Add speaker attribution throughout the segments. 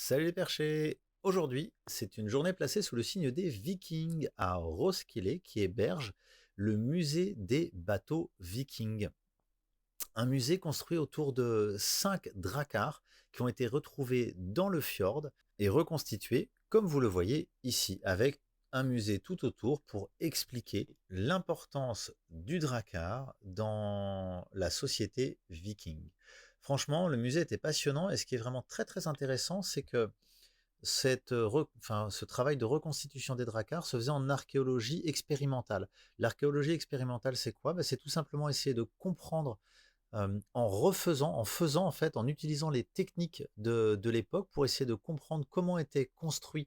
Speaker 1: Salut les perchés! Aujourd'hui, c'est une journée placée sous le signe des Vikings à Roskilde qui héberge le musée des bateaux Vikings. Un musée construit autour de 5 dracars qui ont été retrouvés dans le fjord et reconstitués, comme vous le voyez ici, avec un musée tout autour pour expliquer l'importance du drakkar dans la société viking. Franchement, le musée était passionnant et ce qui est vraiment très très intéressant, c'est que ce travail de reconstitution des dracars se faisait en archéologie expérimentale. L'archéologie expérimentale, c'est quoi? C'est tout simplement essayer de comprendre en faisant en fait, en utilisant les techniques de l'époque pour essayer de comprendre comment étaient construits,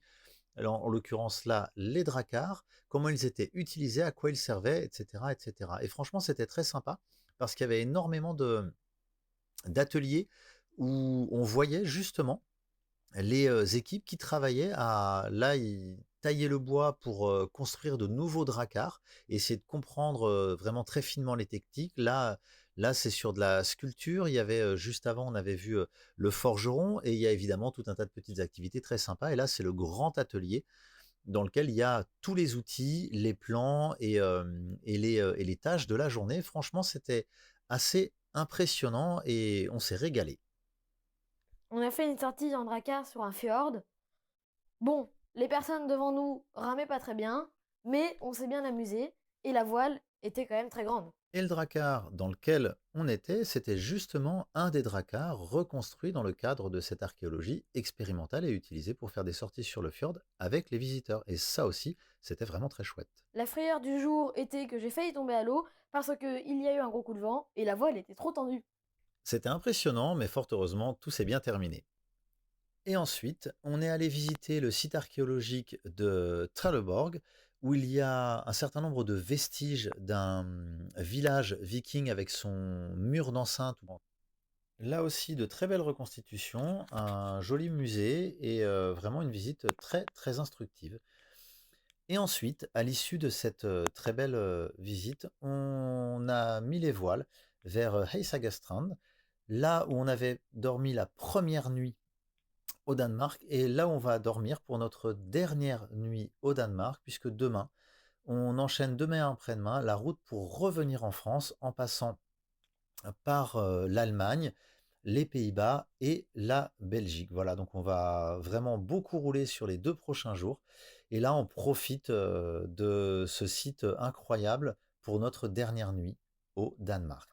Speaker 1: alors en l'occurrence là, les dracars, comment ils étaient utilisés, à quoi ils servaient, et cetera, et cetera. Et franchement, c'était très sympa parce qu'il y avait énormément de d'ateliers où on voyait justement les, équipes qui travaillaient à là, ils taillaient le bois pour, construire de nouveaux dracars et essayer de comprendre, vraiment très finement les techniques. Là, c'est sur de la sculpture. Il y avait, juste avant, on avait vu, le forgeron et il y a évidemment tout un tas de petites activités très sympas et là, c'est le grand atelier dans lequel il y a tous les outils, les plans et les tâches de la journée. Franchement, c'était assez impressionnant et on s'est régalé.
Speaker 2: On a fait une sortie en dracard sur un fjord. Bon, les personnes devant nous ramaient pas très bien, mais on s'est bien amusé et la voile était quand même très grande.
Speaker 1: Et le drakkar dans lequel on était, c'était justement un des dracars reconstruits dans le cadre de cette archéologie expérimentale et utilisé pour faire des sorties sur le fjord avec les visiteurs. Et ça aussi, c'était vraiment très chouette.
Speaker 2: La frayeur du jour était que j'ai failli tomber à l'eau parce qu'il y a eu un gros coup de vent et la voile était trop tendue.
Speaker 1: C'était impressionnant, mais fort heureusement, tout s'est bien terminé. Et ensuite, on est allé visiter le site archéologique de Trelleborg, où il y a un certain nombre de vestiges d'un village viking avec son mur d'enceinte. Là aussi, de très belles reconstitutions, un joli musée et vraiment une visite très, très instructive. Et ensuite, à l'issue de cette très belle visite, on a mis les voiles vers Heisagastrand, là où on avait dormi la première nuit au Danemark et là où on va dormir pour notre dernière nuit au Danemark, puisque demain, on enchaîne demain après-demain la route pour revenir en France en passant par l'Allemagne, les Pays-Bas et la Belgique. Voilà, donc on va vraiment beaucoup rouler sur les 2 prochains jours et là, on profite, de ce site incroyable pour notre dernière nuit au Danemark.